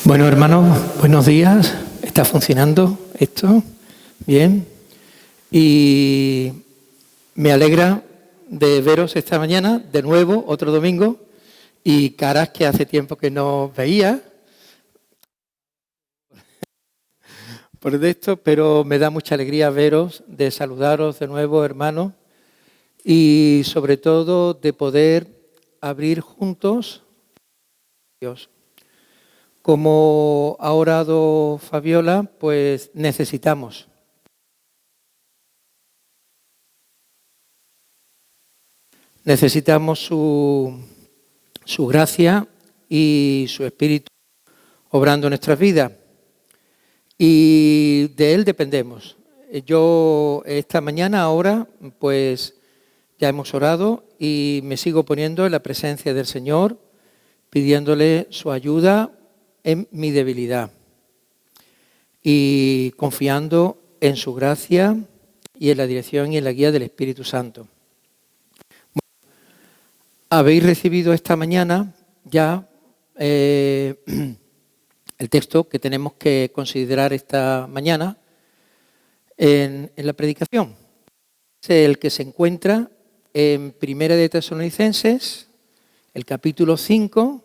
Bueno, hermanos, buenos días. ¿Está funcionando esto? Bien. Y me alegra de veros esta mañana, de nuevo, otro domingo, y caras que hace tiempo que no veía por esto, pero me da mucha alegría veros, de saludaros de nuevo, hermanos, y sobre todo de poder abrir juntos Dios. Como ha orado Fabiola, pues necesitamos su gracia y su espíritu obrando en nuestras vidas. Y de Él dependemos. Yo esta mañana ahora, pues ya hemos orado y me sigo poniendo en la presencia del Señor, pidiéndole su ayuda en mi debilidad y confiando en su gracia y en la dirección y en la guía del Espíritu Santo. Habéis recibido esta mañana ya el texto que tenemos que considerar esta mañana en la predicación. Es el que se encuentra en Primera de Tesalonicenses, el capítulo 5,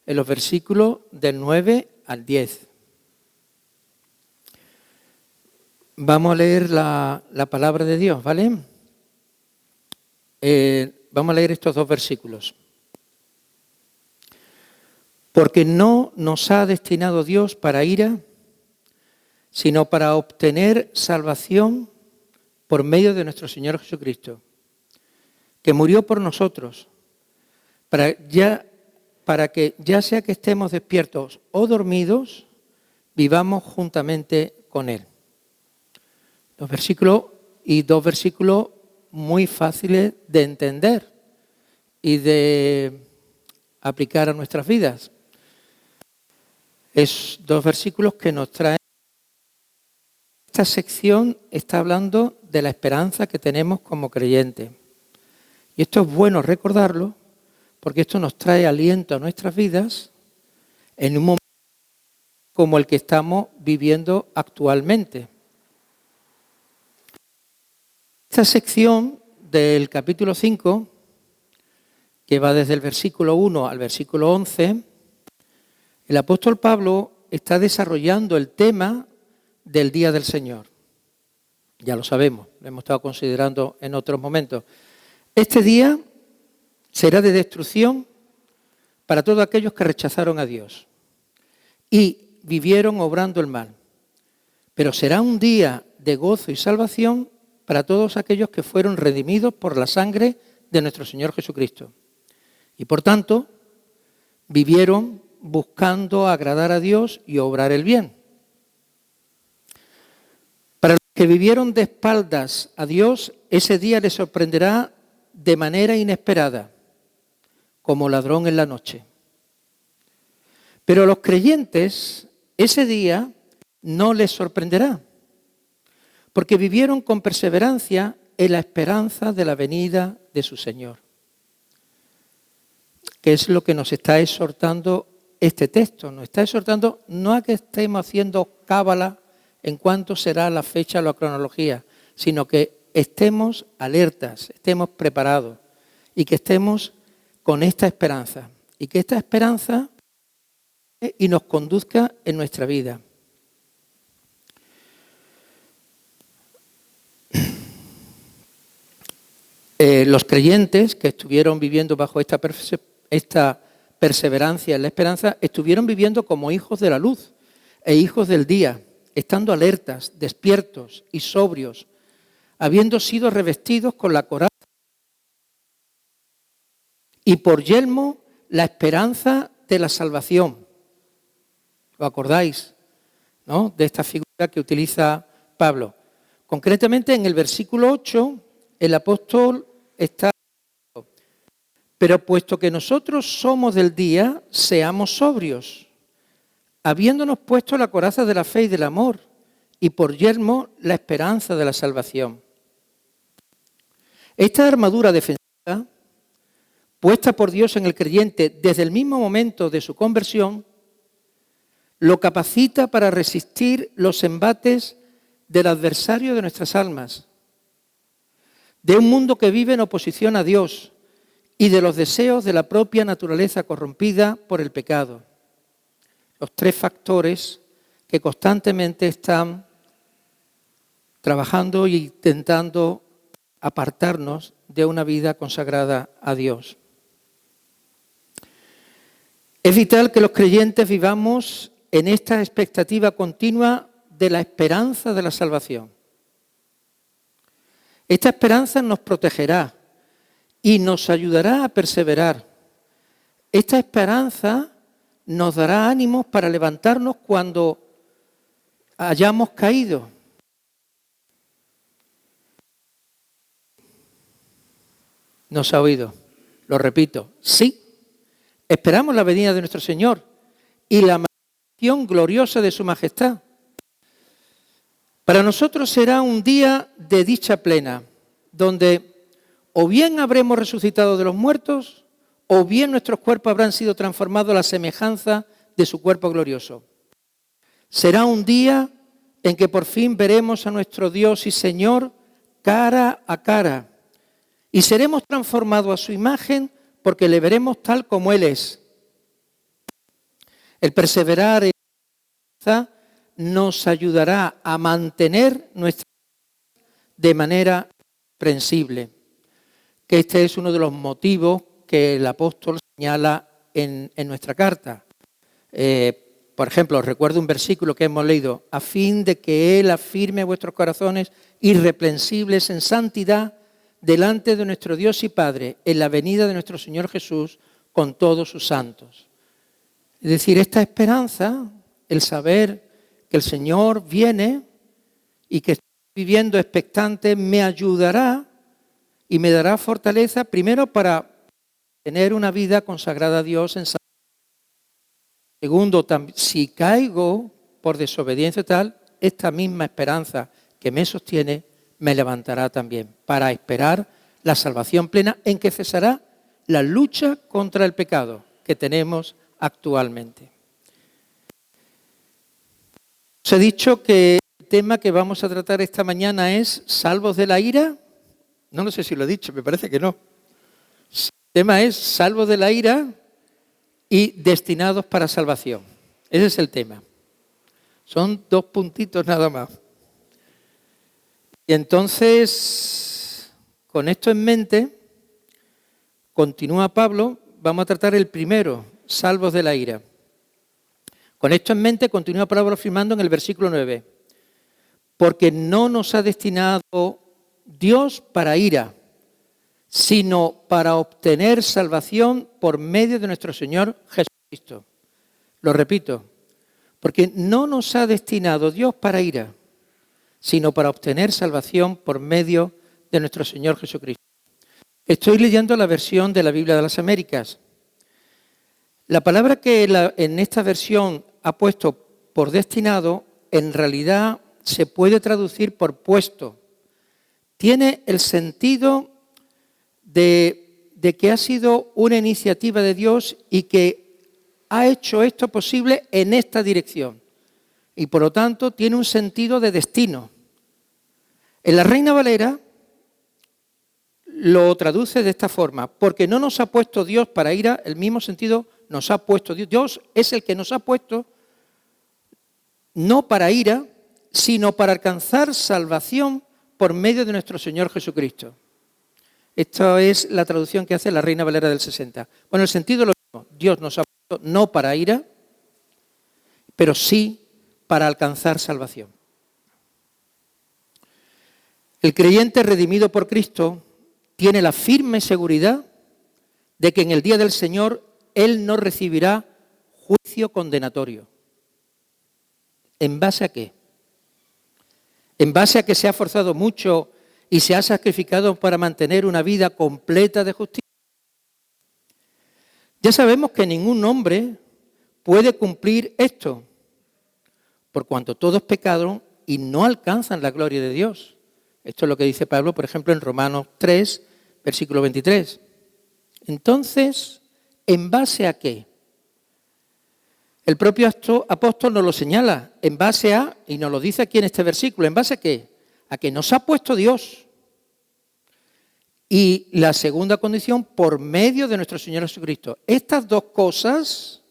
en los versículos del 9 al 10. Vamos a leer la palabra de Dios, ¿vale? Vamos a leer estos dos versículos. Porque no nos ha destinado Dios para ira, sino para obtener salvación por medio de nuestro Señor Jesucristo, que murió por nosotros, para que ya sea que estemos despiertos o dormidos, vivamos juntamente con Él. Dos versículos muy fáciles de entender y de aplicar a nuestras vidas. Es dos versículos que nos traen. Esta sección está hablando de la esperanza que tenemos como creyentes. Y esto es bueno recordarlo, porque esto nos trae aliento a nuestras vidas en un momento como el que estamos viviendo actualmente. Esta sección del capítulo 5, que va desde el versículo 1 al versículo 11, el apóstol Pablo está desarrollando el tema del día del Señor. Ya lo sabemos, lo hemos estado considerando en otros momentos. Este día será de destrucción para todos aquellos que rechazaron a Dios y vivieron obrando el mal. Pero será un día de gozo y salvación para todos aquellos que fueron redimidos por la sangre de nuestro Señor Jesucristo. Y por tanto, vivieron buscando agradar a Dios y obrar el bien. Para los que vivieron de espaldas a Dios, ese día les sorprenderá de manera inesperada, como ladrón en la noche. Pero a los creyentes, ese día no les sorprenderá, porque vivieron con perseverancia en la esperanza de la venida de su Señor. Que es lo que nos está exhortando este texto. Nos está exhortando no a que estemos haciendo cábala en cuanto será la fecha o la cronología, sino que estemos alertas, estemos preparados y que estemos con esta esperanza. Y que esta esperanza y nos conduzca en nuestra vida. Los creyentes que estuvieron viviendo bajo esta perseverancia en la esperanza, estuvieron viviendo como hijos de la luz e hijos del día, estando alertas, despiertos y sobrios, habiendo sido revestidos con la coraza y por yelmo la esperanza de la salvación. ¿Lo acordáis, no?, de esta figura que utiliza Pablo? Concretamente en el versículo 8, el apóstol está: pero puesto que nosotros somos del día, seamos sobrios, habiéndonos puesto la coraza de la fe y del amor, y por yelmo la esperanza de la salvación. Esta armadura defensiva, puesta por Dios en el creyente desde el mismo momento de su conversión, lo capacita para resistir los embates del adversario de nuestras almas, de un mundo que vive en oposición a Dios y de los deseos de la propia naturaleza corrompida por el pecado. Los tres factores que constantemente están trabajando e intentando apartarnos de una vida consagrada a Dios. Es vital que los creyentes vivamos en esta expectativa continua de la esperanza de la salvación. Esta esperanza nos protegerá y nos ayudará a perseverar. Esta esperanza nos dará ánimos para levantarnos cuando hayamos caído. ¿No se ha oído? Lo repito, sí. Esperamos la venida de nuestro Señor y la manifestación gloriosa de su majestad. Para nosotros será un día de dicha plena, donde o bien habremos resucitado de los muertos, o bien nuestros cuerpos habrán sido transformados a la semejanza de su cuerpo glorioso. Será un día en que por fin veremos a nuestro Dios y Señor cara a cara y seremos transformados a su imagen porque le veremos tal como Él es. El perseverar en la esperanza nos ayudará a mantener nuestra vida de manera comprensible, que este es uno de los motivos que el apóstol señala en nuestra carta. Por ejemplo, os recuerdo un versículo que hemos leído, a fin de que Él afirme vuestros corazones irreprensibles en santidad delante de nuestro Dios y Padre en la venida de nuestro Señor Jesús con todos sus santos. Es decir, esta esperanza, el saber que el Señor viene y que estoy viviendo expectante, me ayudará y me dará fortaleza primero para tener una vida consagrada a Dios en santidad. Segundo, si caigo por desobediencia tal, esta misma esperanza que me sostiene me levantará también para esperar la salvación plena en que cesará la lucha contra el pecado que tenemos actualmente. Os he dicho que el tema que vamos a tratar esta mañana es salvos de la ira. No sé si lo he dicho, me parece que no. El tema es salvos de la ira y destinados para salvación. Ese es el tema. Son 2 puntitos nada más. Y entonces, con esto en mente, continúa Pablo, vamos a tratar el primero, salvos de la ira. Con esto en mente, continúa Pablo afirmando en el versículo 9, porque no nos ha destinado Dios para ira, sino para obtener salvación por medio de nuestro Señor Jesucristo. Lo repito, porque no nos ha destinado Dios para ira, sino para obtener salvación por medio de nuestro Señor Jesucristo. Estoy leyendo la versión de la Biblia de las Américas. La palabra que en esta versión ha puesto por destinado, en realidad se puede traducir por puesto. Tiene el sentido de que ha sido una iniciativa de Dios y que ha hecho esto posible en esta dirección. Y por lo tanto tiene un sentido de destino. En la Reina Valera lo traduce de esta forma, porque no nos ha puesto Dios para ira, el mismo sentido nos ha puesto Dios. Dios es el que nos ha puesto no para ira, sino para alcanzar salvación por medio de nuestro Señor Jesucristo. Esta es la traducción que hace la Reina Valera del 60. Bueno, el sentido es lo mismo. Dios nos ha puesto no para ira, pero sí para alcanzar salvación. El creyente redimido por Cristo tiene la firme seguridad de que en el día del Señor Él no recibirá juicio condenatorio. ¿En base a qué? ¿En base a que se ha forzado mucho y se ha sacrificado para mantener una vida completa de justicia? Ya sabemos que ningún hombre puede cumplir esto, por cuanto todos pecaron y no alcanzan la gloria de Dios. Esto es lo que dice Pablo, por ejemplo, en Romanos 3, versículo 23. Entonces, ¿en base a qué? El propio apóstol nos lo señala en base a, y nos lo dice aquí en este versículo, ¿en base a qué? A que nos ha puesto Dios. Y la segunda condición, por medio de nuestro Señor Jesucristo. Estas dos cosas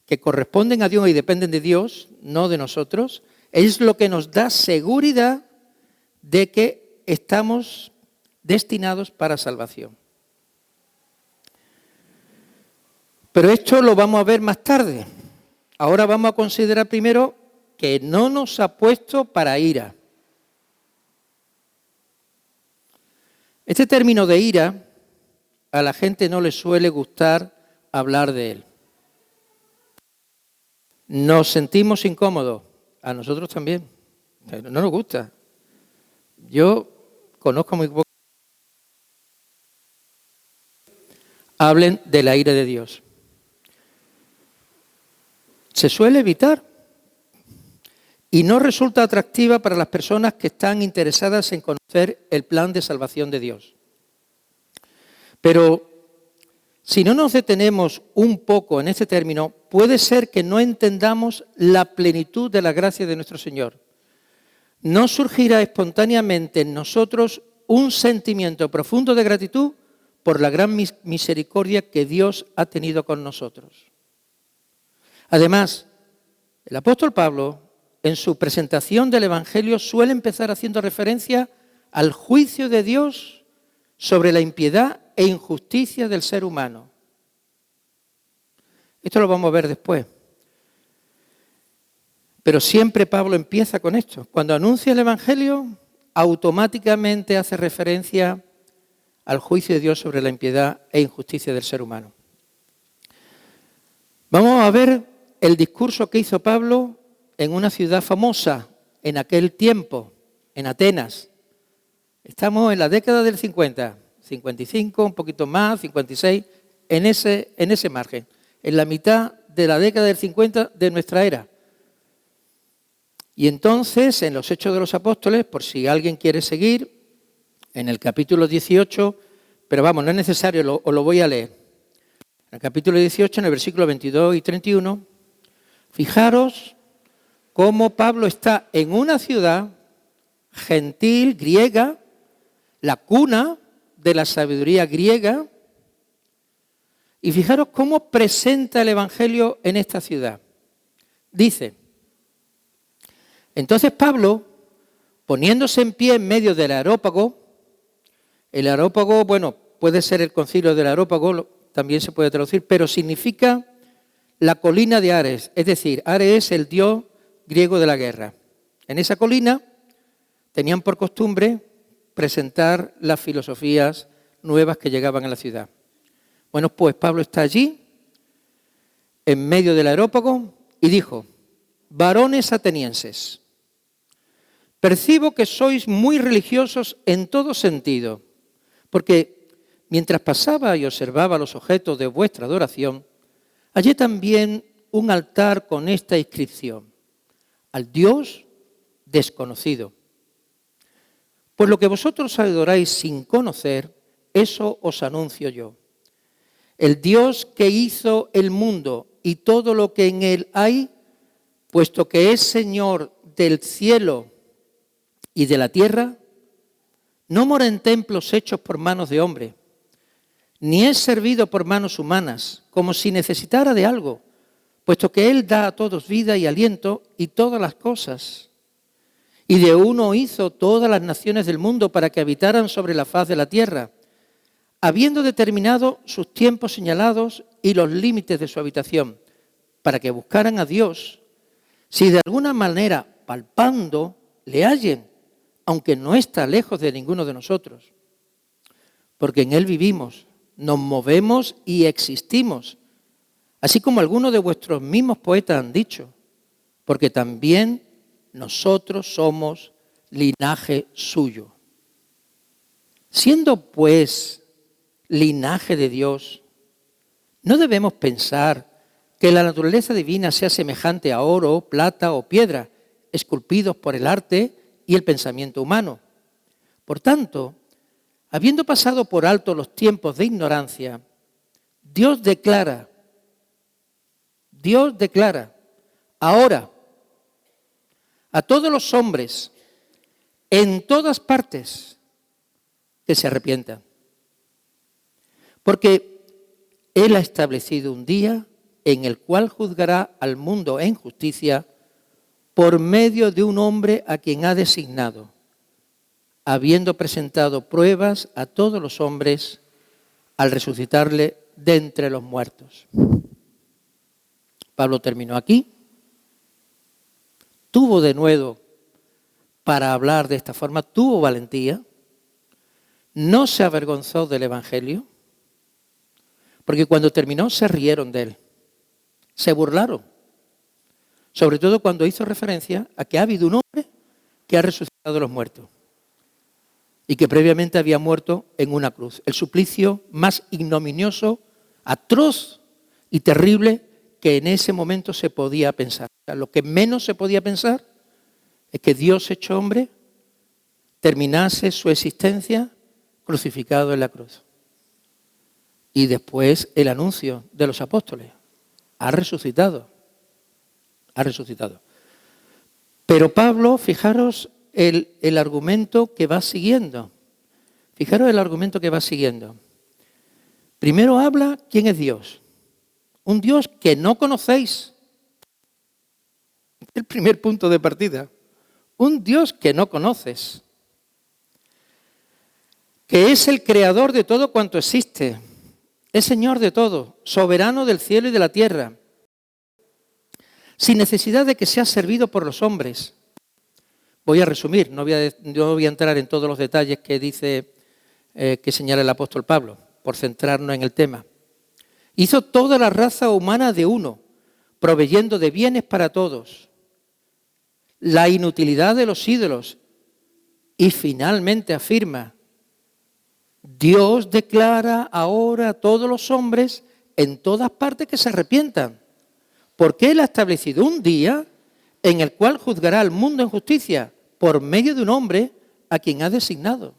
que corresponden a Dios y dependen de Dios, no de nosotros, es lo que nos da seguridad de que estamos destinados para salvación. Pero esto lo vamos a ver más tarde. Ahora vamos a considerar primero que no nos ha puesto para ira. Este término de ira, a la gente no le suele gustar hablar de él. Nos sentimos incómodos, a nosotros también, pero no nos gusta. Yo conozco muy poco. Hablen de la ira de Dios. Se suele evitar y no resulta atractiva para las personas que están interesadas en conocer el plan de salvación de Dios. Pero si no nos detenemos un poco en este término, puede ser que no entendamos la plenitud de la gracia de nuestro Señor. No surgirá espontáneamente en nosotros un sentimiento profundo de gratitud por la gran misericordia que Dios ha tenido con nosotros. Además, el apóstol Pablo, en su presentación del Evangelio, suele empezar haciendo referencia al juicio de Dios sobre la impiedad e injusticia del ser humano. Esto lo vamos a ver después. Pero siempre Pablo empieza con esto. Cuando anuncia el Evangelio, automáticamente hace referencia al juicio de Dios sobre la impiedad e injusticia del ser humano. Vamos a ver el discurso que hizo Pablo en una ciudad famosa en aquel tiempo, en Atenas. Estamos en la década del 50, 55, un poquito más, 56, en ese margen, en la mitad de la década del 50 de nuestra era. Y entonces, en los Hechos de los Apóstoles, por si alguien quiere seguir, en el capítulo 18, pero vamos, no es necesario, os lo voy a leer. En el capítulo 18, en el versículo 22 y 31, fijaros cómo Pablo está en una ciudad gentil, griega, la cuna de la sabiduría griega, y fijaros cómo presenta el Evangelio en esta ciudad. Dice, entonces Pablo, poniéndose en pie en medio del Areópago, el Areópago, bueno, puede ser el concilio del Areópago, también se puede traducir, pero significa la colina de Ares, es decir, Ares es el dios griego de la guerra. En esa colina tenían por costumbre presentar las filosofías nuevas que llegaban a la ciudad. Bueno, pues Pablo está allí, en medio del Areópago, y dijo, varones atenienses, percibo que sois muy religiosos en todo sentido, porque mientras pasaba y observaba los objetos de vuestra adoración, hallé también un altar con esta inscripción, al Dios desconocido. Pues lo que vosotros adoráis sin conocer, eso os anuncio yo. El Dios que hizo el mundo y todo lo que en él hay, puesto que es Señor del cielo y de la tierra, no mora en templos hechos por manos de hombre, ni es servido por manos humanas, como si necesitara de algo, puesto que Él da a todos vida y aliento y todas las cosas. Y de uno hizo todas las naciones del mundo para que habitaran sobre la faz de la tierra, habiendo determinado sus tiempos señalados y los límites de su habitación, para que buscaran a Dios, si de alguna manera palpando le hallen, aunque no está lejos de ninguno de nosotros, porque en Él vivimos, nos movemos y existimos, así como algunos de vuestros mismos poetas han dicho, porque también nosotros somos linaje suyo. Siendo pues linaje de Dios, no debemos pensar que la naturaleza divina sea semejante a oro, plata o piedra, esculpidos por el arte y el pensamiento humano. Por tanto, habiendo pasado por alto los tiempos de ignorancia, Dios Dios declara ahora a todos los hombres en todas partes que se arrepientan. Porque Él ha establecido un día en el cual juzgará al mundo en justicia por medio de un hombre a quien ha designado, habiendo presentado pruebas a todos los hombres al resucitarle de entre los muertos. Pablo terminó aquí. Tuvo denuedo para hablar de esta forma, tuvo valentía, no se avergonzó del Evangelio, porque cuando terminó se rieron de él, se burlaron, sobre todo cuando hizo referencia a que ha habido un hombre que ha resucitado de los muertos y que previamente había muerto en una cruz, el suplicio más ignominioso, atroz y terrible que en ese momento se podía pensar. O sea, lo que menos se podía pensar es que Dios hecho hombre terminase su existencia crucificado en la cruz. Y después el anuncio de los apóstoles. Ha resucitado. Ha resucitado. Pero Pablo, fijaros el argumento que va siguiendo. Fijaros el argumento que va siguiendo. Primero habla quién es Dios. Un Dios que no conocéis. El primer punto de partida. Un Dios que no conoces. Que es el creador de todo cuanto existe. Es Señor de todo, soberano del cielo y de la tierra. Sin necesidad de que sea servido por los hombres. Voy a resumir, no voy a entrar en todos los detalles que dice, que señala el apóstol Pablo, por centrarnos en el tema. Hizo toda la raza humana de uno, proveyendo de bienes para todos. La inutilidad de los ídolos. Y finalmente afirma, Dios declara ahora a todos los hombres en todas partes que se arrepientan, porque Él ha establecido un día en el cual juzgará al mundo en justicia por medio de un hombre a quien ha designado.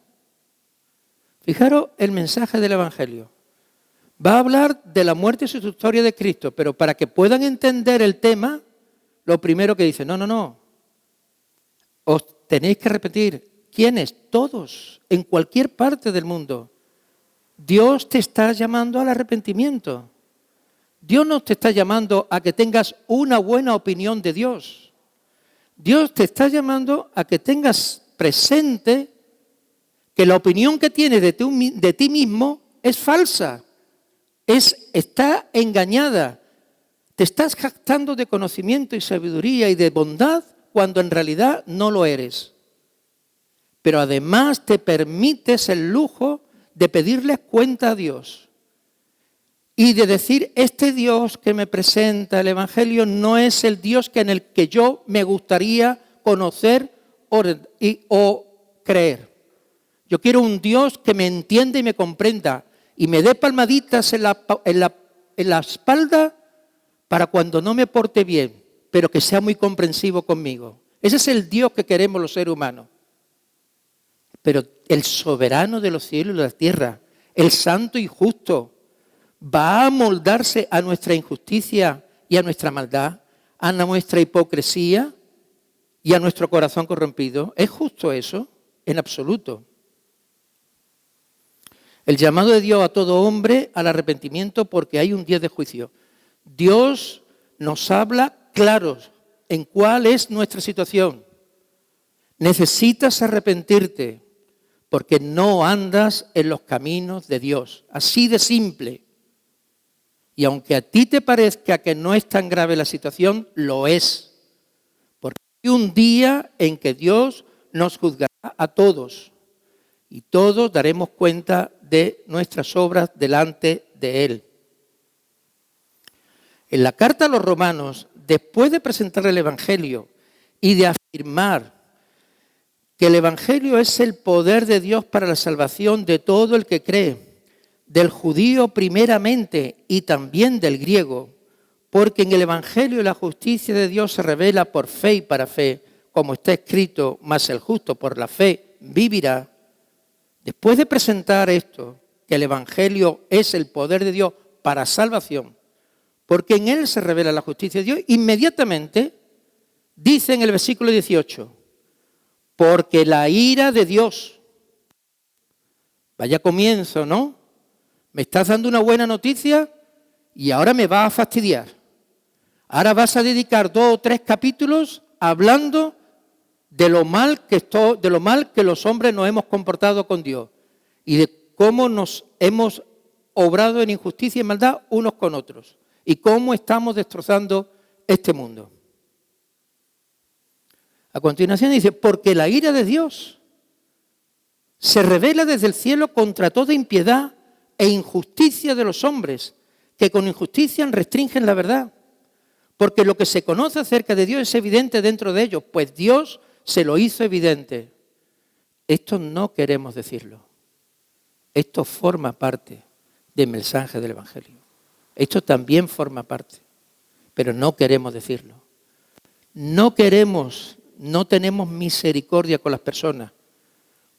Fijaros el mensaje del Evangelio. Va a hablar de la muerte y sustitutoria de Cristo, pero para que puedan entender el tema, lo primero que dice, no, os tenéis que repetir. ¿Quiénes? Todos, en cualquier parte del mundo. Dios te está llamando al arrepentimiento. Dios no te está llamando a que tengas una buena opinión de Dios. Dios te está llamando a que tengas presente que la opinión que tienes de ti mismo es falsa. Está engañada. Te estás jactando de conocimiento y sabiduría y de bondad cuando en realidad no lo eres. Pero además te permites el lujo de pedirles cuenta a Dios y de decir, este Dios que me presenta el Evangelio no es el Dios en el que yo me gustaría conocer o creer. Yo quiero un Dios que me entienda y me comprenda y me dé palmaditas en la espalda para cuando no me porte bien, pero que sea muy comprensivo conmigo. Ese es el Dios que queremos los seres humanos. Pero el soberano de los cielos y de la tierra, el santo y justo, va a moldarse a nuestra injusticia y a nuestra maldad, a nuestra hipocresía y a nuestro corazón corrompido. ¿Es justo eso? En absoluto. El llamado de Dios a todo hombre al arrepentimiento porque hay un día de juicio. Dios nos habla claros en cuál es nuestra situación. Necesitas arrepentirte porque no andas en los caminos de Dios. Así de simple. Y aunque a ti te parezca que no es tan grave la situación, lo es. Porque hay un día en que Dios nos juzgará a todos. Y todos daremos cuenta de nuestras obras delante de Él. En la carta a los romanos, después de presentar el Evangelio y de afirmar que el Evangelio es el poder de Dios para la salvación de todo el que cree, del judío primeramente y también del griego, porque en el Evangelio la justicia de Dios se revela por fe y para fe, como está escrito, mas el justo por la fe vivirá. Después de presentar esto, que el Evangelio es el poder de Dios para salvación, porque en Él se revela la justicia de Dios. Inmediatamente dice en el versículo 18, porque la ira de Dios, vaya comienzo, ¿no? Me estás dando una buena noticia y ahora me vas a fastidiar. Ahora vas a dedicar 2 o 3 capítulos hablando de lo mal que los hombres nos hemos comportado con Dios y de cómo nos hemos obrado en injusticia y maldad unos con otros y cómo estamos destrozando este mundo. A continuación dice, porque la ira de Dios se revela desde el cielo contra toda impiedad e injusticia de los hombres, que con injusticia restringen la verdad. Porque lo que se conoce acerca de Dios es evidente dentro de ellos, pues Dios se lo hizo evidente. Esto no queremos decirlo. Esto forma parte del mensaje del Evangelio. Esto también forma parte, pero no queremos decirlo. No tenemos misericordia con las personas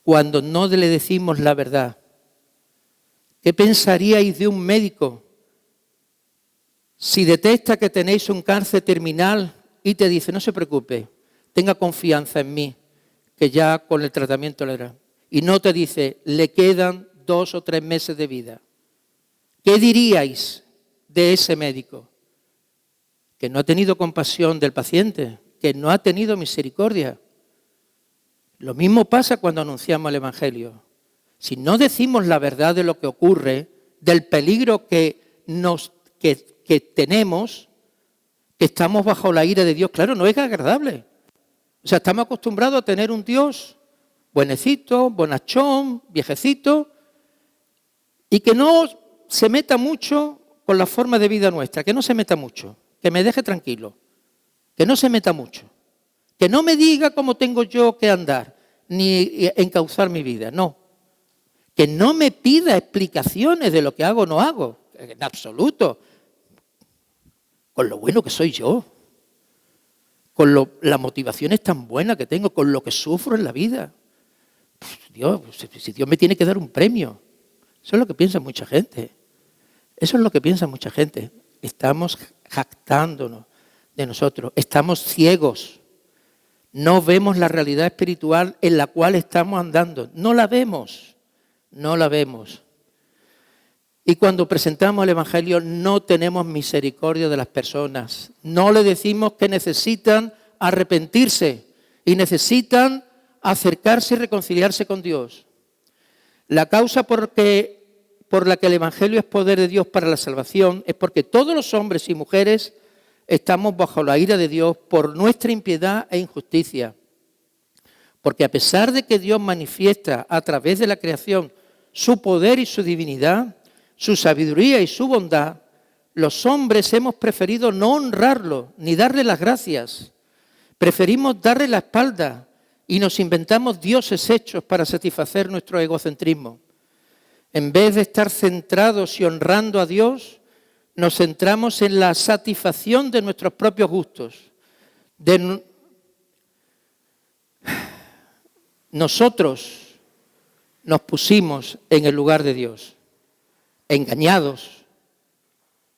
cuando no le decimos la verdad. ¿Qué pensaríais de un médico si detecta que tenéis un cáncer terminal y te dice, no se preocupe, tenga confianza en mí, que ya con el tratamiento le hará? Y no te dice, le quedan 2 o 3 meses de vida. ¿Qué diríais de ese médico? Que no ha tenido compasión del paciente, que no ha tenido misericordia. Lo mismo pasa cuando anunciamos el Evangelio. Si no decimos la verdad de lo que ocurre, del peligro que tenemos, que estamos bajo la ira de Dios, claro, no es agradable. O sea, estamos acostumbrados a tener un Dios buenecito, bonachón, viejecito, y que no se meta mucho con la forma de vida nuestra, que no se meta mucho, que me deje tranquilo, que no se meta mucho, que no me diga cómo tengo yo que andar, ni encauzar mi vida, no. Que no me pida explicaciones de lo que hago o no hago, en absoluto. Con lo bueno que soy yo, con la motivación es tan buena que tengo, con lo que sufro en la vida. Dios, si Dios me tiene que dar un premio. Eso es lo que piensa mucha gente. Eso es lo que piensa mucha gente. Estamos jactándonos de nosotros, estamos ciegos. No vemos la realidad espiritual en la cual estamos andando. No la vemos, no la vemos. Y cuando presentamos el Evangelio no tenemos misericordia de las personas. No le decimos que necesitan arrepentirse y necesitan acercarse y reconciliarse con Dios. La causa por la que el Evangelio es poder de Dios para la salvación es porque todos los hombres y mujeres estamos bajo la ira de Dios por nuestra impiedad e injusticia. Porque a pesar de que Dios manifiesta a través de la creación su poder y su divinidad, su sabiduría y su bondad, los hombres hemos preferido no honrarlo ni darle las gracias. Preferimos darle la espalda y nos inventamos dioses hechos para satisfacer nuestro egocentrismo. En vez de estar centrados y honrando a Dios, nos centramos en la satisfacción de nuestros propios gustos. Nosotros nos pusimos en el lugar de Dios. Engañados,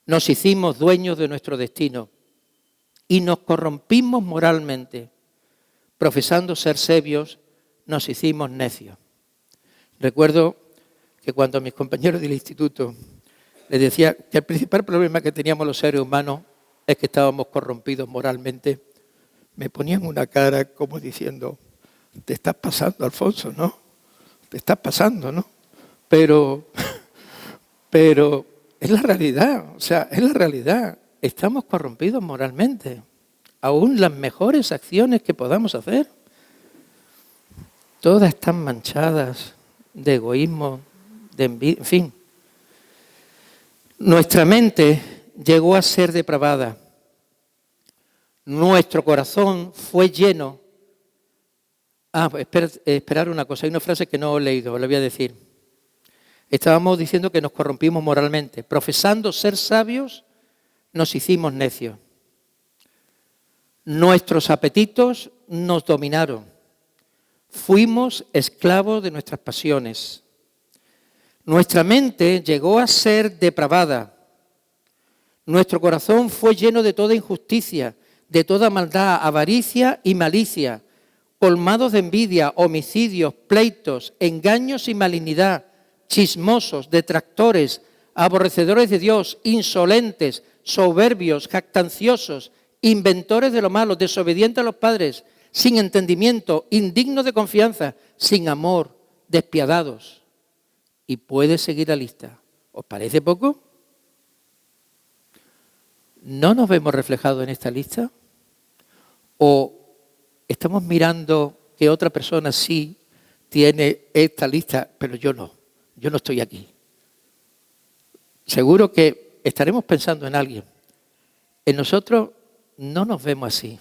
nos hicimos dueños de nuestro destino y nos corrompimos moralmente. Profesando ser sabios, nos hicimos necios. Recuerdo que cuando a mis compañeros del instituto les decía que el principal problema que teníamos los seres humanos es que estábamos corrompidos moralmente, me ponían una cara como diciendo, te estás pasando, Alfonso, ¿no? Te estás pasando, ¿no? Pero es la realidad, o sea, es la realidad. Estamos corrompidos moralmente. Aún las mejores acciones que podamos hacer, todas están manchadas de egoísmo, de envidia, en fin. Nuestra mente llegó a ser depravada. Nuestro corazón fue lleno. Esperar una cosa, hay una frase que no he leído, la voy a decir. Estábamos diciendo que nos corrompimos moralmente. Profesando ser sabios, nos hicimos necios. Nuestros apetitos nos dominaron. Fuimos esclavos de nuestras pasiones. Nuestra mente llegó a ser depravada. Nuestro corazón fue lleno de toda injusticia, de toda maldad, avaricia y malicia, colmados de envidia, homicidios, pleitos, engaños y malignidad, chismosos, detractores, aborrecedores de Dios, insolentes, soberbios, jactanciosos, inventores de lo malo, desobedientes a los padres, sin entendimiento, indignos de confianza, sin amor, despiadados. Y puede seguir la lista. ¿Os parece poco? ¿No nos vemos reflejados en esta lista? ¿O estamos mirando que otra persona sí tiene esta lista, pero yo no estoy aquí? Seguro que estaremos pensando en alguien. En nosotros no nos vemos así.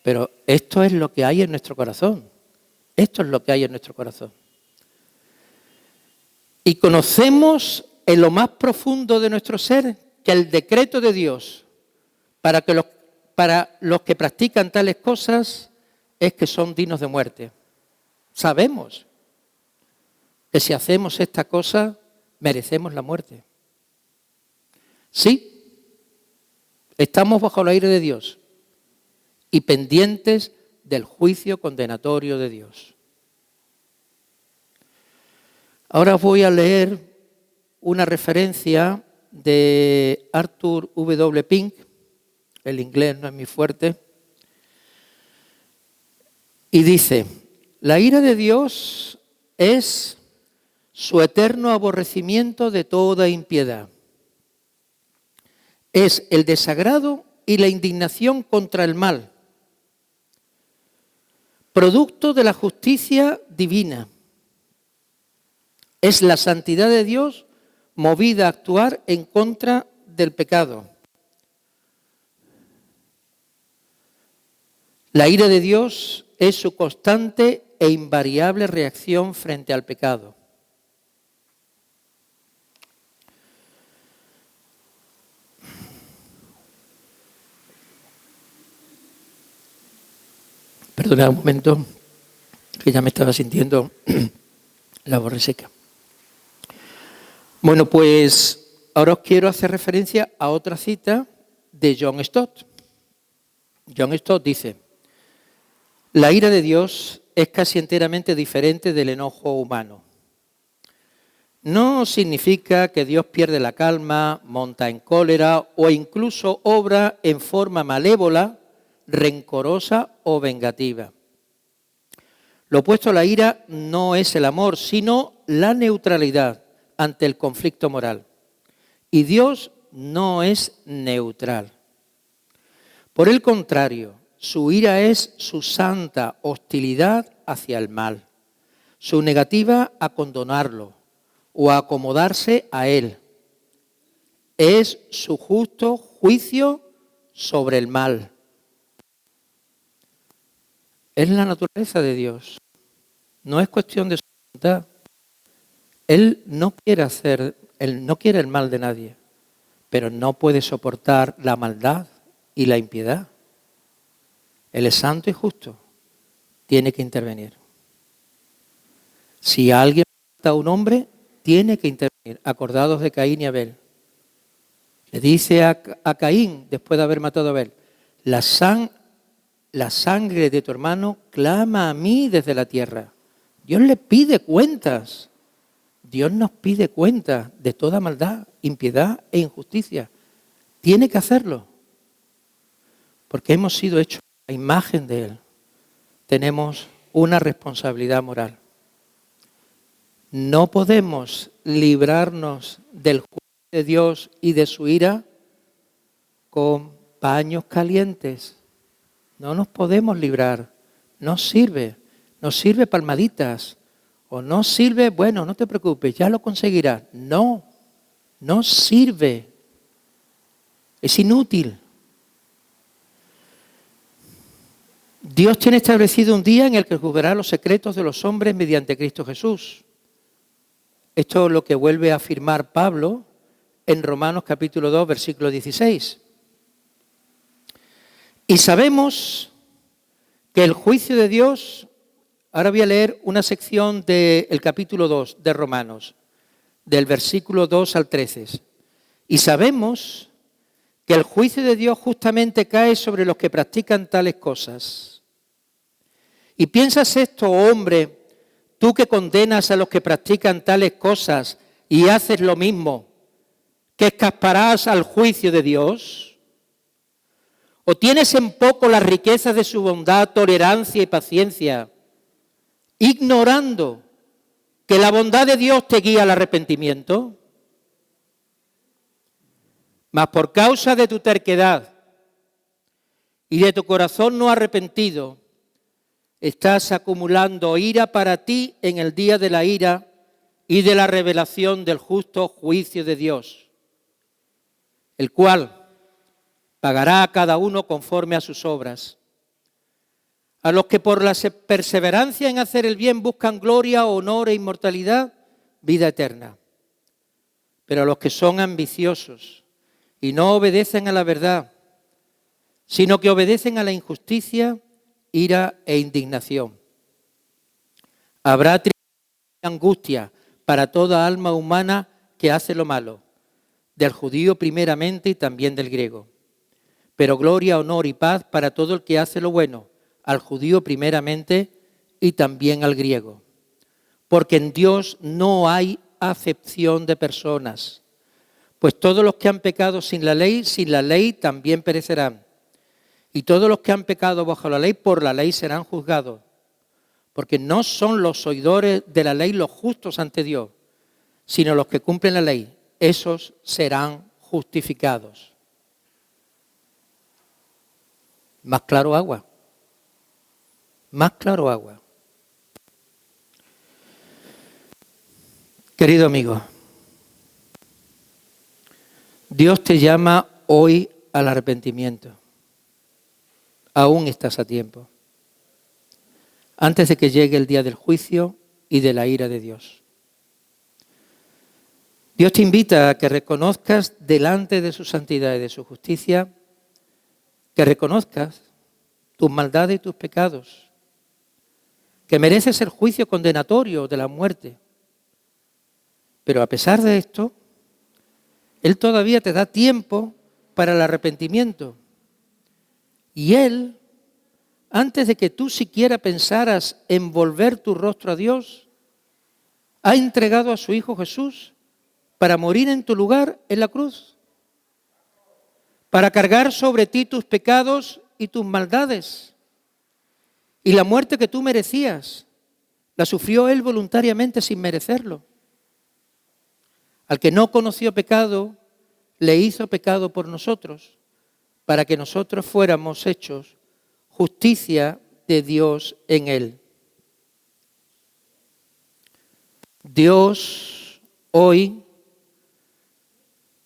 Pero esto es lo que hay en nuestro corazón. Esto es lo que hay en nuestro corazón. Y conocemos en lo más profundo de nuestro ser que el decreto de Dios para los que practican tales cosas es que son dignos de muerte. Sabemos que si hacemos esta cosa merecemos la muerte. Sí, estamos bajo el aire de Dios y pendientes del juicio condenatorio de Dios. Ahora voy a leer una referencia de Arthur W. Pink. El inglés no es muy fuerte. Y dice: la ira de Dios es su eterno aborrecimiento de toda impiedad. Es el desagrado y la indignación contra el mal, producto de la justicia divina. Es la santidad de Dios movida a actuar en contra del pecado. La ira de Dios es su constante e invariable reacción frente al pecado. Perdonad un momento, que ya me estaba sintiendo la voz reseca. Bueno, pues ahora os quiero hacer referencia a otra cita de John Stott. John Stott dice: la ira de Dios es casi enteramente diferente del enojo humano. No significa que Dios pierde la calma, monta en cólera o incluso obra en forma malévola, rencorosa o vengativa. Lo opuesto a la ira no es el amor, sino la neutralidad ante el conflicto moral. Y Dios no es neutral. Por el contrario, su ira es su santa hostilidad hacia el mal, su negativa a condonarlo o a acomodarse a él. Es su justo juicio sobre el mal. Es la naturaleza de Dios. No es cuestión de su voluntad. Él no quiere el mal de nadie, pero no puede soportar la maldad y la impiedad. Él es santo y justo. Tiene que intervenir. Si alguien mata a un hombre, tiene que intervenir. Acordados de Caín y Abel. Le dice a Caín, después de haber matado a Abel: la sangre de tu hermano clama a mí desde la tierra. Dios le pide cuentas. Dios nos pide cuentas de toda maldad, impiedad e injusticia. Tiene que hacerlo. Porque hemos sido hechos a imagen de Él. Tenemos una responsabilidad moral. No podemos librarnos del juicio de Dios y de su ira con paños calientes. No nos podemos librar. No sirve. Nos sirve palmaditas. O no sirve, bueno, no te preocupes, ya lo conseguirás. No, no sirve. Es inútil. Dios tiene establecido un día en el que juzgará los secretos de los hombres mediante Cristo Jesús. Esto es lo que vuelve a afirmar Pablo en Romanos capítulo 2, versículo 16. Y sabemos que el juicio de Dios... Ahora voy a leer una sección del capítulo 2 de Romanos, del versículo 2 al 13. Y sabemos que el juicio de Dios justamente cae sobre los que practican tales cosas. Y piensas esto, hombre, tú que condenas a los que practican tales cosas y haces lo mismo, ¿que escaparás al juicio de Dios? ¿O tienes en poco las riquezas de su bondad, tolerancia y paciencia, ignorando que la bondad de Dios te guía al arrepentimiento? Mas por causa de tu terquedad y de tu corazón no arrepentido, estás acumulando ira para ti en el día de la ira y de la revelación del justo juicio de Dios, el cual pagará a cada uno conforme a sus obras. A los que por la perseverancia en hacer el bien buscan gloria, honor e inmortalidad, vida eterna. Pero a los que son ambiciosos y no obedecen a la verdad, sino que obedecen a la injusticia, ira e indignación. Habrá tribulación y angustia para toda alma humana que hace lo malo, del judío primeramente y también del griego. Pero gloria, honor y paz para todo el que hace lo bueno, al judío primeramente y también al griego. Porque en Dios no hay acepción de personas, pues todos los que han pecado sin la ley también perecerán. Y todos los que han pecado bajo la ley, por la ley serán juzgados. Porque no son los oidores de la ley los justos ante Dios, sino los que cumplen la ley. Esos serán justificados. Más claro agua. Más claro agua. Querido amigo, Dios te llama hoy al arrepentimiento. Aún estás a tiempo. Antes de que llegue el día del juicio y de la ira de Dios. Dios te invita a que reconozcas delante de su santidad y de su justicia, que reconozcas tus maldades y tus pecados, que mereces el juicio condenatorio de la muerte. Pero a pesar de esto, Él todavía te da tiempo para el arrepentimiento. Y Él, antes de que tú siquiera pensaras en volver tu rostro a Dios, ha entregado a su Hijo Jesús para morir en tu lugar en la cruz, para cargar sobre ti tus pecados y tus maldades. Y la muerte que tú merecías, la sufrió Él voluntariamente sin merecerlo. Al que no conoció pecado, le hizo pecado por nosotros, para que nosotros fuéramos hechos justicia de Dios en Él. Dios hoy,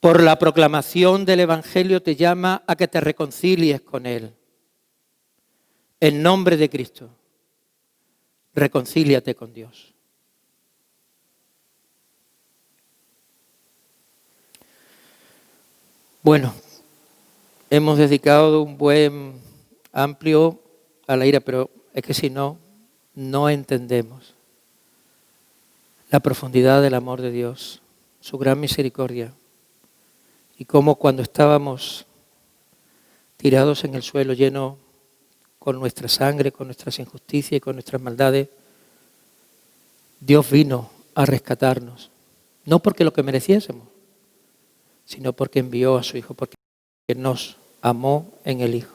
por la proclamación del Evangelio, te llama a que te reconcilies con Él. En nombre de Cristo, reconcíliate con Dios. Bueno, hemos dedicado un buen amplio a la ira, pero es que si no, no entendemos la profundidad del amor de Dios, su gran misericordia, y cómo cuando estábamos tirados en el suelo lleno con nuestra sangre, con nuestras injusticias y con nuestras maldades, Dios vino a rescatarnos, no porque lo que mereciésemos, sino porque envió a su Hijo, porque nos amó en el Hijo.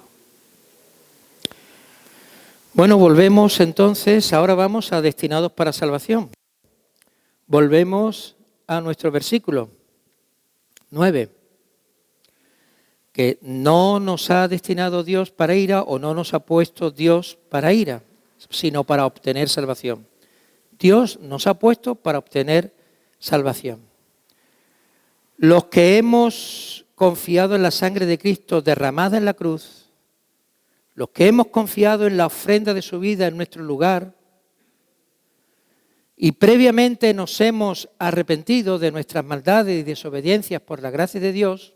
Bueno, volvemos entonces, ahora vamos a destinados para salvación. Volvemos a nuestro versículo 9, que no nos ha destinado Dios para ira o no nos ha puesto Dios para ira, sino para obtener salvación. Dios nos ha puesto para obtener salvación. Los que hemos confiado en la sangre de Cristo derramada en la cruz, los que hemos confiado en la ofrenda de su vida en nuestro lugar y previamente nos hemos arrepentido de nuestras maldades y desobediencias por la gracia de Dios,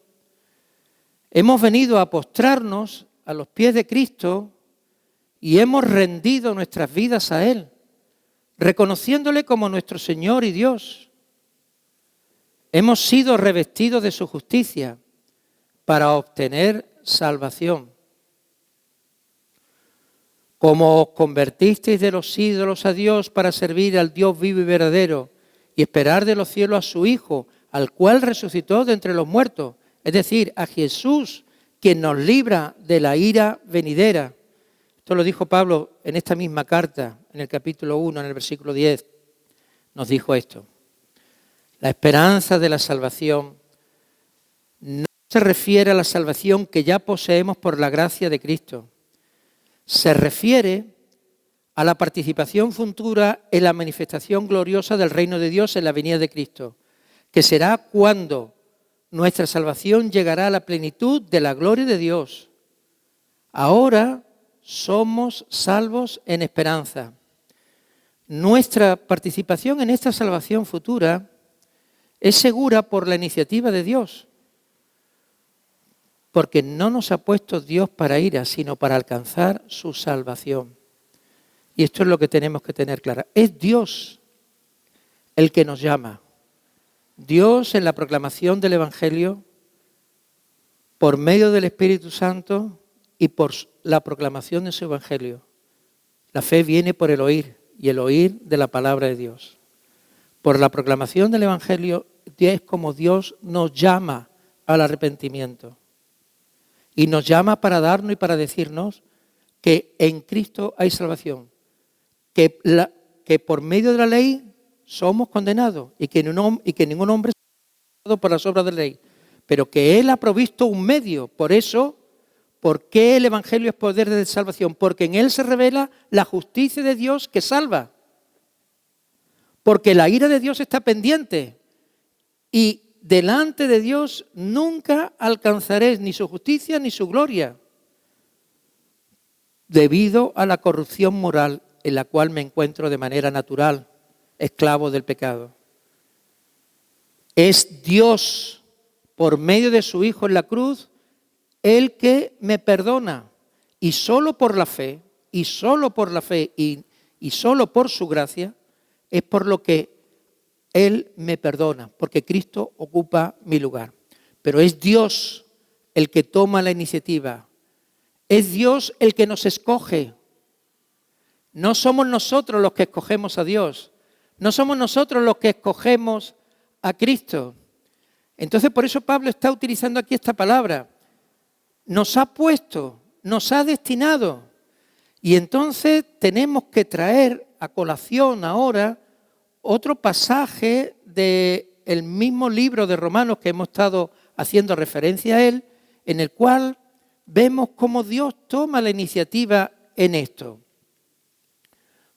hemos venido a postrarnos a los pies de Cristo y hemos rendido nuestras vidas a Él, reconociéndole como nuestro Señor y Dios. Hemos sido revestidos de su justicia para obtener salvación. Como os convertisteis de los ídolos a Dios para servir al Dios vivo y verdadero y esperar de los cielos a su Hijo, al cual resucitó de entre los muertos, es decir, a Jesús, quien nos libra de la ira venidera. Esto lo dijo Pablo en esta misma carta, en el capítulo 1, en el versículo 10. Nos dijo esto. La esperanza de la salvación no se refiere a la salvación que ya poseemos por la gracia de Cristo. Se refiere a la participación futura en la manifestación gloriosa del reino de Dios en la venida de Cristo, que será cuando nuestra salvación llegará a la plenitud de la gloria de Dios. Ahora somos salvos en esperanza. Nuestra participación en esta salvación futura es segura por la iniciativa de Dios, porque no nos ha puesto Dios para ira, sino para alcanzar su salvación. Y esto es lo que tenemos que tener claro. Es Dios el que nos llama. Dios en la proclamación del Evangelio, por medio del Espíritu Santo y por la proclamación de su Evangelio. La fe viene por el oír y el oír de la palabra de Dios. Por la proclamación del Evangelio es como Dios nos llama al arrepentimiento. Y nos llama para darnos y para decirnos que en Cristo hay salvación. Que por medio de la ley somos condenados y que ningún hombre es condenado por las obras de la ley. Pero que Él ha provisto un medio. Por eso, ¿por qué el Evangelio es poder de salvación? Porque en Él se revela la justicia de Dios que salva. Porque la ira de Dios está pendiente. Y delante de Dios nunca alcanzaréis ni su justicia ni su gloria, debido a la corrupción moral en la cual me encuentro de manera natural, esclavo del pecado. Es Dios, por medio de su Hijo en la cruz, el que me perdona. Y solo por la fe, y solo por la fe, y solo por su gracia, es por lo que Él me perdona, porque Cristo ocupa mi lugar. Pero es Dios el que toma la iniciativa. Es Dios el que nos escoge. No somos nosotros los que escogemos a Dios. No somos nosotros los que escogemos a Cristo. Entonces, por eso Pablo está utilizando aquí esta palabra. Nos ha puesto, nos ha destinado. Y entonces tenemos que traer a colación ahora otro pasaje del mismo libro de Romanos que hemos estado haciendo referencia a él, en el cual vemos cómo Dios toma la iniciativa en esto.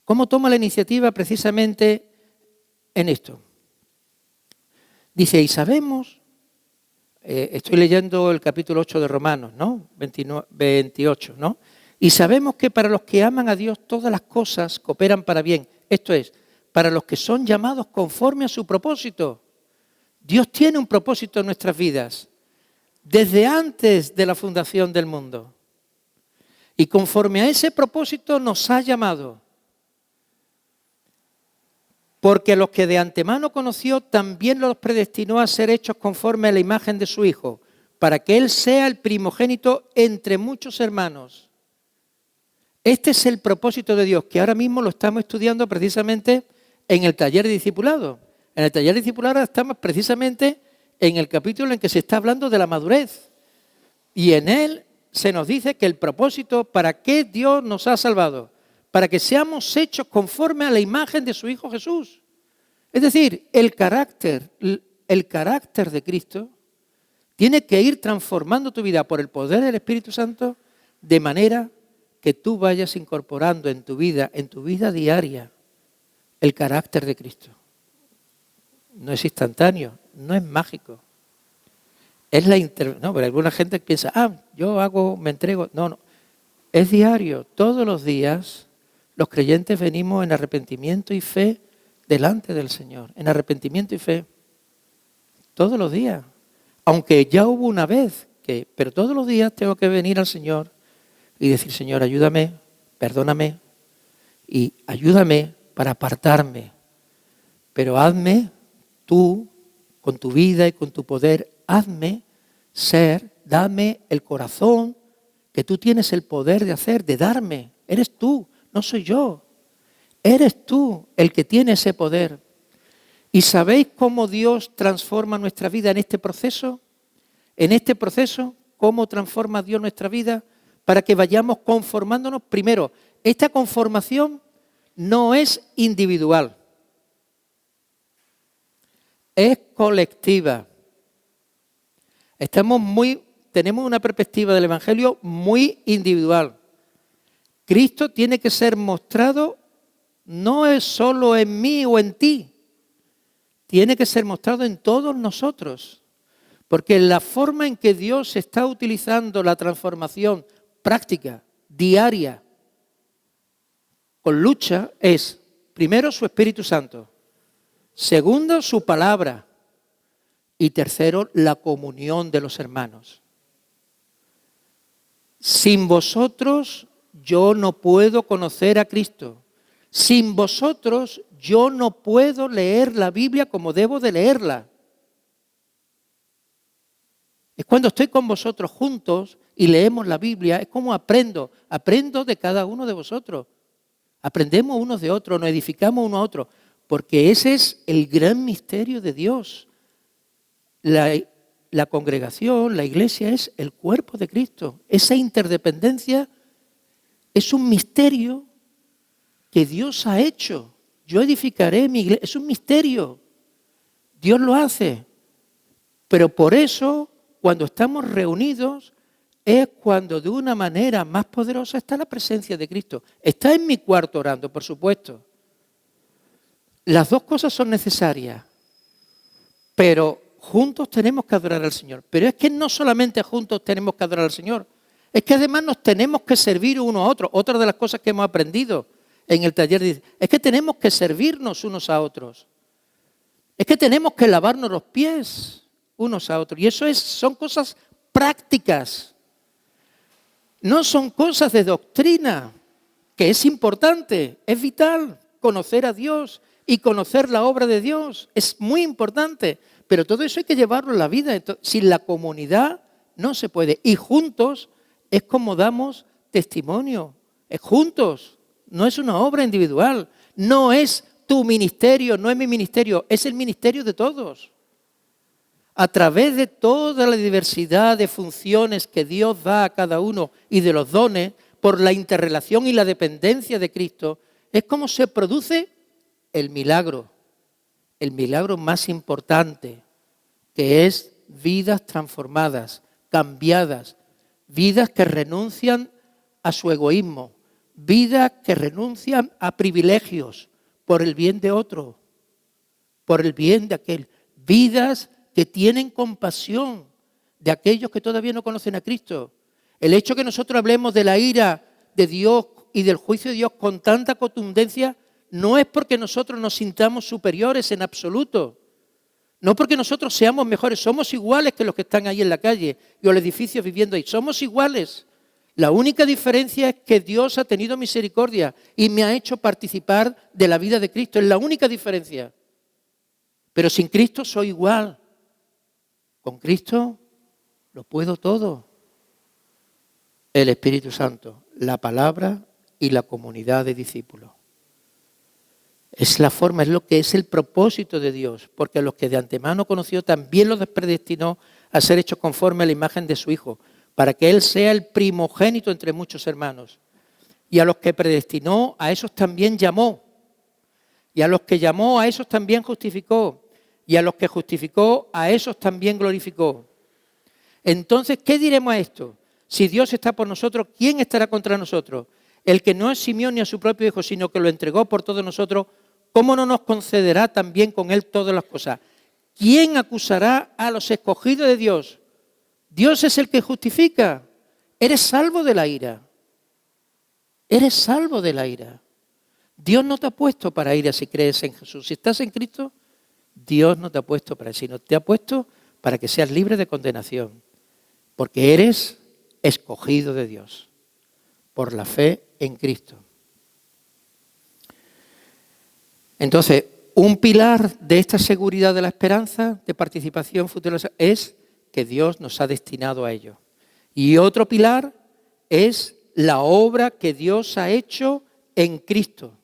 ¿Cómo toma la iniciativa precisamente en esto? Dice, y sabemos, estoy leyendo el capítulo 8 de Romanos, ¿no? 28, ¿no? Y sabemos que para los que aman a Dios todas las cosas cooperan para bien. Esto es, para los que son llamados conforme a su propósito. Dios tiene un propósito en nuestras vidas, desde antes de la fundación del mundo. Y conforme a ese propósito nos ha llamado. Porque a los que de antemano conoció, también los predestinó a ser hechos conforme a la imagen de su Hijo, para que Él sea el primogénito entre muchos hermanos. Este es el propósito de Dios, que ahora mismo lo estamos estudiando precisamente en el taller de discipulado. En el taller de discipulado estamos precisamente en el capítulo en que se está hablando de la madurez. Y en él se nos dice que el propósito, ¿para qué Dios nos ha salvado? Para que seamos hechos conforme a la imagen de su Hijo Jesús. Es decir, el carácter de Cristo tiene que ir transformando tu vida por el poder del Espíritu Santo de manera que tú vayas incorporando en tu vida diaria, el carácter de Cristo. No es instantáneo, no es mágico. Es no, pero alguna gente piensa, yo me entrego. No. Es diario. Todos los días los creyentes venimos en arrepentimiento y fe delante del Señor. En arrepentimiento y fe. Todos los días. Aunque ya hubo una vez, pero todos los días tengo que venir al Señor y decir, Señor, ayúdame, perdóname y ayúdame para apartarme. Pero hazme tú con tu vida y con tu poder, hazme ser, dame el corazón que tú tienes el poder de hacer, de darme. Eres tú, no soy yo. Eres tú el que tiene ese poder. ¿Y sabéis cómo Dios transforma nuestra vida en este proceso? En este proceso, ¿cómo transforma Dios nuestra vida? Para que vayamos conformándonos. Primero, esta conformación no es individual, es colectiva. Tenemos una perspectiva del Evangelio muy individual. Cristo tiene que ser mostrado, no es solo en mí o en ti, tiene que ser mostrado en todos nosotros. Porque la forma en que Dios está utilizando la transformación práctica, diaria, con lucha, es, primero, su Espíritu Santo. Segundo, su palabra. Y tercero, la comunión de los hermanos. Sin vosotros yo no puedo conocer a Cristo. Sin vosotros yo no puedo leer la Biblia como debo de leerla. Es cuando estoy con vosotros juntos y leemos la Biblia, es como aprendo de cada uno de vosotros. Aprendemos unos de otros, nos edificamos uno a otro, porque ese es el gran misterio de Dios. La congregación, la iglesia es el cuerpo de Cristo. Esa interdependencia es un misterio que Dios ha hecho. Yo edificaré mi iglesia, es un misterio. Dios lo hace. Pero por eso, cuando estamos reunidos, es cuando de una manera más poderosa está la presencia de Cristo. Está en mi cuarto orando, por supuesto. Las dos cosas son necesarias, pero juntos tenemos que adorar al Señor. Pero es que no solamente juntos tenemos que adorar al Señor, es que además nos tenemos que servir uno a otro. Otra de las cosas que hemos aprendido en el taller es que tenemos que servirnos unos a otros. Es que tenemos que lavarnos los pies unos a otros. Y eso son cosas prácticas. No son cosas de doctrina, que es importante, es vital conocer a Dios y conocer la obra de Dios. Es muy importante, pero todo eso hay que llevarlo a la vida. Entonces, sin la comunidad no se puede. Y juntos es como damos testimonio. Es juntos, no es una obra individual. No es tu ministerio, no es mi ministerio, es el ministerio de todos. A través de toda la diversidad de funciones que Dios da a cada uno y de los dones, por la interrelación y la dependencia de Cristo, es como se produce el milagro más importante, que es vidas transformadas, cambiadas, vidas que renuncian a su egoísmo, vidas que renuncian a privilegios por el bien de otro, por el bien de aquel, vidas que tienen compasión de aquellos que todavía no conocen a Cristo. El hecho que nosotros hablemos de la ira de Dios y del juicio de Dios con tanta contundencia no es porque nosotros nos sintamos superiores en absoluto. No porque nosotros seamos mejores, somos iguales que los que están ahí en la calle y los edificios viviendo ahí. Somos iguales. La única diferencia es que Dios ha tenido misericordia y me ha hecho participar de la vida de Cristo. Es la única diferencia. Pero sin Cristo soy igual. Con Cristo lo puedo todo. El Espíritu Santo, la palabra y la comunidad de discípulos. Es la forma, es lo que es el propósito de Dios, porque a los que de antemano conoció también los predestinó a ser hechos conforme a la imagen de su Hijo, para que Él sea el primogénito entre muchos hermanos. Y a los que predestinó, a esos también llamó. Y a los que llamó, a esos también justificó. Y a los que justificó, a esos también glorificó. Entonces, ¿qué diremos a esto? Si Dios está por nosotros, ¿quién estará contra nosotros? El que no es Simeón ni a su propio Hijo, sino que lo entregó por todos nosotros, ¿cómo no nos concederá también con Él todas las cosas? ¿Quién acusará a los escogidos de Dios? Dios es el que justifica. Eres salvo de la ira. Eres salvo de la ira. Dios no te ha puesto para ira si crees en Jesús. Si estás en Cristo, Dios no te ha puesto para eso, sino te ha puesto para que seas libre de condenación, porque eres escogido de Dios por la fe en Cristo. Entonces, un pilar de esta seguridad de la esperanza, de participación futura, es que Dios nos ha destinado a ello. Y otro pilar es la obra que Dios ha hecho en Cristo.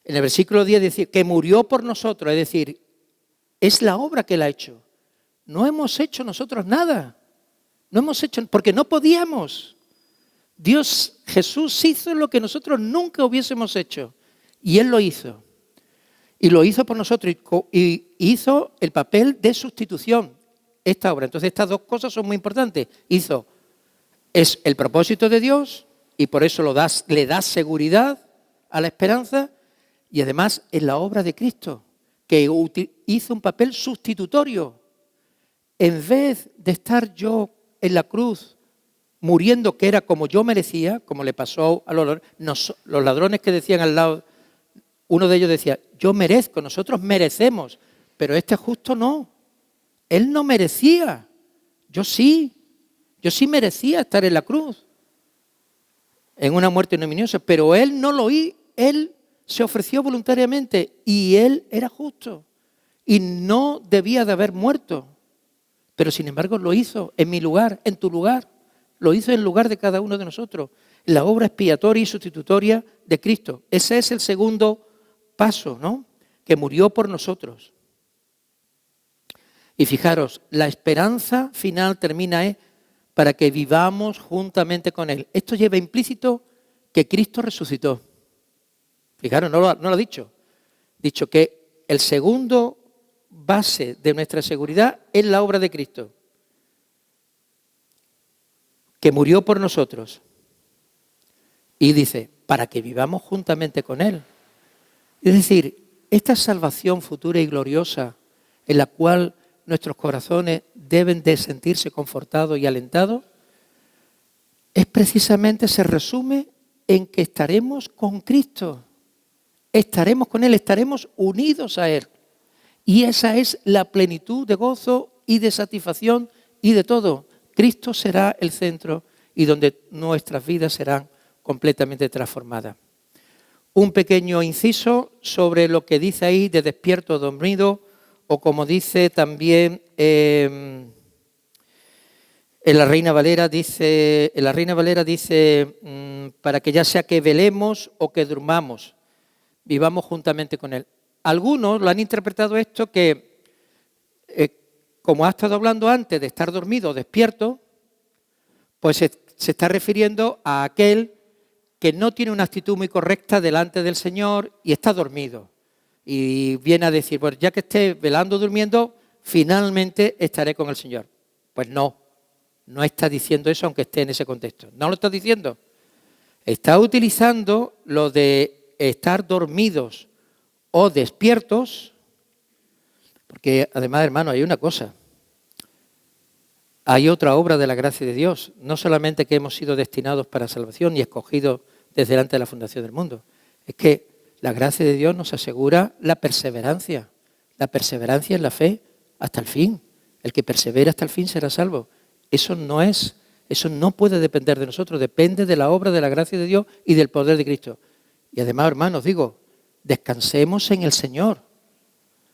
En el versículo 10 dice que murió por nosotros, es decir, es la obra que Él ha hecho. No hemos hecho nosotros nada. No hemos hecho, porque no podíamos. Jesús hizo lo que nosotros nunca hubiésemos hecho. Y Él lo hizo. Y lo hizo por nosotros y hizo el papel de sustitución, esta obra. Entonces estas dos cosas son muy importantes. Es el propósito de Dios y por eso le da seguridad a la esperanza, y además es la obra de Cristo, que hizo un papel sustitutorio. En vez de estar yo en la cruz muriendo, que era como yo merecía, como le pasó a los ladrones que decían al lado, uno de ellos decía, yo merezco, nosotros merecemos, pero este justo no. Él no merecía, yo sí merecía estar en la cruz, en una muerte ignominiosa, pero él no lo hizo, él se ofreció voluntariamente y él era justo y no debía de haber muerto, pero sin embargo lo hizo en mi lugar, en tu lugar, lo hizo en lugar de cada uno de nosotros, la obra expiatoria y sustitutoria de Cristo. Ese es el segundo paso, ¿no? Que murió por nosotros. Y fijaros, la esperanza final termina para que vivamos juntamente con Él. Esto lleva implícito que Cristo resucitó. Fijaros, no lo ha dicho. Dicho que el segundo base de nuestra seguridad es la obra de Cristo, que murió por nosotros. Y dice, para que vivamos juntamente con Él. Es decir, esta salvación futura y gloriosa en la cual nuestros corazones deben de sentirse confortados y alentados, es precisamente, se resume en que estaremos con Cristo, estaremos con Él, estaremos unidos a Él. Y esa es la plenitud de gozo y de satisfacción y de todo. Cristo será el centro y donde nuestras vidas serán completamente transformadas. Un pequeño inciso sobre lo que dice ahí de despierto o dormido, o como dice también en la Reina Valera dice para que ya sea que velemos o que durmamos, vivamos juntamente con Él. Algunos lo han interpretado esto que, como ha estado hablando antes de estar dormido o despierto, pues se está refiriendo a aquel que no tiene una actitud muy correcta delante del Señor y está dormido. Y viene a decir, pues ya que esté velando o durmiendo, finalmente estaré con el Señor. Pues no está diciendo eso aunque esté en ese contexto. No lo está diciendo. Está utilizando lo de estar dormidos o despiertos, porque además, hermano, hay una cosa. Hay otra obra de la gracia de Dios, no solamente que hemos sido destinados para salvación y escogidos desde antes de la fundación del mundo. Es que la gracia de Dios nos asegura la perseverancia en la fe hasta el fin. El que persevera hasta el fin será salvo. Eso no puede depender de nosotros, depende de la obra de la gracia de Dios y del poder de Cristo. Y además, hermanos, digo, descansemos en el Señor,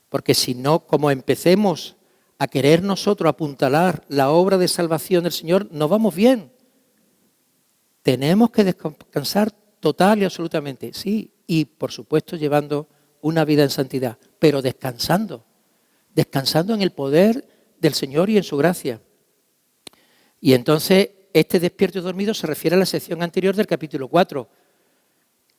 porque si no, como empecemos a querer nosotros apuntalar la obra de salvación del Señor, no vamos bien. Tenemos que descansar total y absolutamente, sí, y por supuesto llevando una vida en santidad, pero descansando en el poder del Señor y en su gracia. Y entonces este despierto y dormido se refiere a la sección anterior del capítulo 4,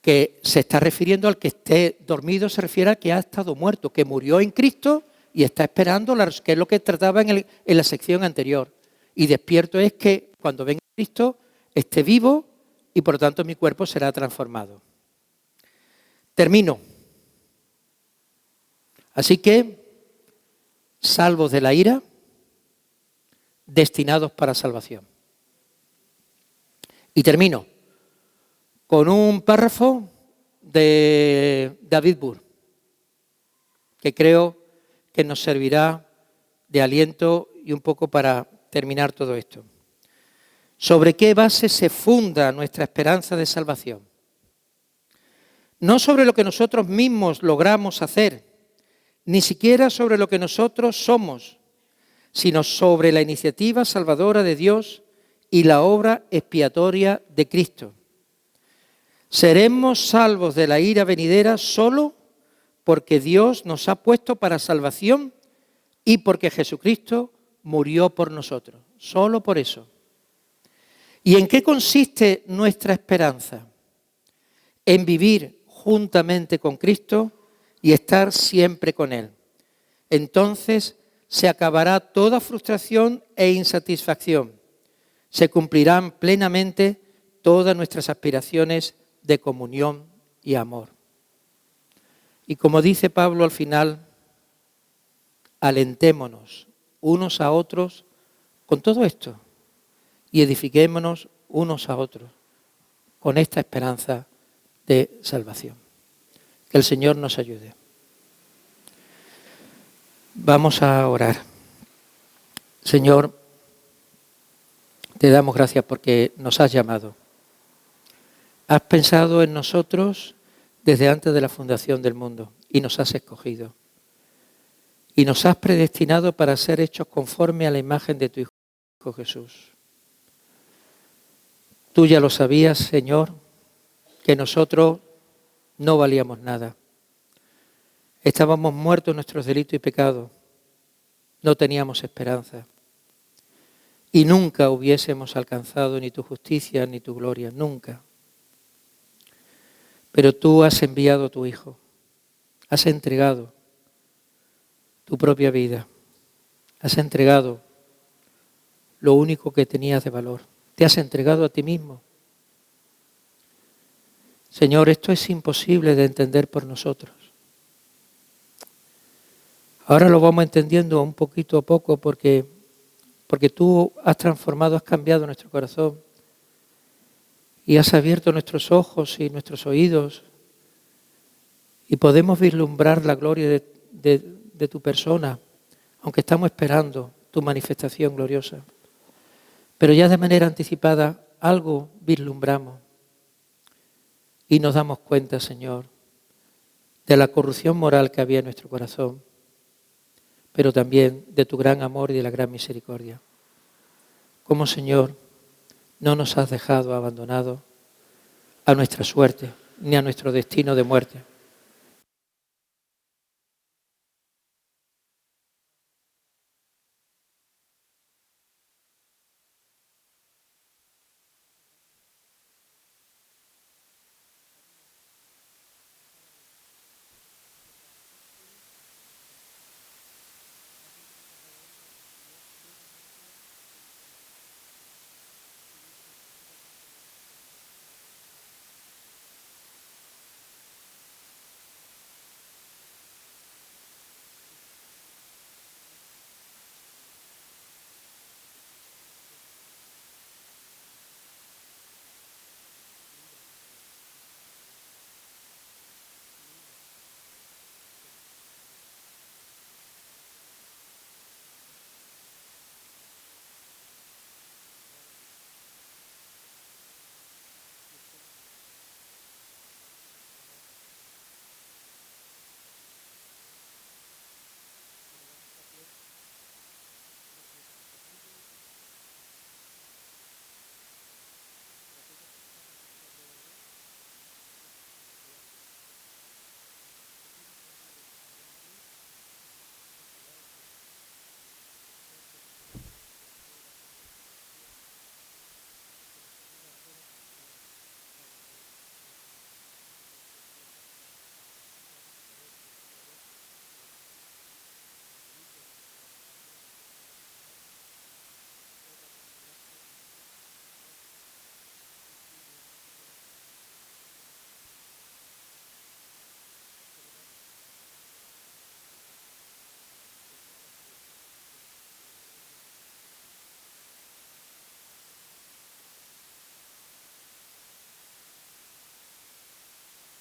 que se está refiriendo al que esté dormido, se refiere al que ha estado muerto, que murió en Cristo y está esperando, que es lo que trataba en la sección anterior. Y despierto es que cuando venga Cristo esté vivo y por lo tanto mi cuerpo será transformado. Termino. Así que, salvos de la ira, destinados para salvación. Y termino con un párrafo de David Burr, que creo que nos servirá de aliento y un poco para terminar todo esto. ¿Sobre qué base se funda nuestra esperanza de salvación? no sobre lo que nosotros mismos logramos hacer, ni siquiera sobre lo que nosotros somos, sino sobre la iniciativa salvadora de Dios y la obra expiatoria de Cristo. Seremos salvos de la ira venidera solo porque Dios nos ha puesto para salvación y porque Jesucristo murió por nosotros. Solo por eso. ¿Y en qué consiste nuestra esperanza? En vivir juntamente con Cristo y estar siempre con Él. Entonces se acabará toda frustración e insatisfacción. Se cumplirán plenamente todas nuestras aspiraciones de comunión y amor. Y como dice Pablo al final, alentémonos unos a otros con todo esto y edifiquémonos unos a otros con esta esperanza de salvación. Que el Señor nos ayude. Vamos a orar. Señor, te damos gracias porque nos has llamado. Has pensado en nosotros desde antes de la fundación del mundo y nos has escogido. Y nos has predestinado para ser hechos conforme a la imagen de tu Hijo Jesús. Tú ya lo sabías, Señor, que nosotros no valíamos nada. Estábamos muertos en nuestros delitos y pecados. No teníamos esperanza. Y nunca hubiésemos alcanzado ni tu justicia ni tu gloria, nunca. Pero tú has enviado a tu Hijo, has entregado tu propia vida, has entregado lo único que tenías de valor, te has entregado a ti mismo. Señor, esto es imposible de entender por nosotros. Ahora lo vamos entendiendo un poquito a poco porque tú has transformado, has cambiado nuestro corazón y has abierto nuestros ojos y nuestros oídos y podemos vislumbrar la gloria de tu persona, aunque estamos esperando tu manifestación gloriosa. Pero ya de manera anticipada algo vislumbramos y nos damos cuenta, Señor, de la corrupción moral que había en nuestro corazón, pero también de tu gran amor y de la gran misericordia. Como, Señor, no nos has dejado abandonados a nuestra suerte ni a nuestro destino de muerte,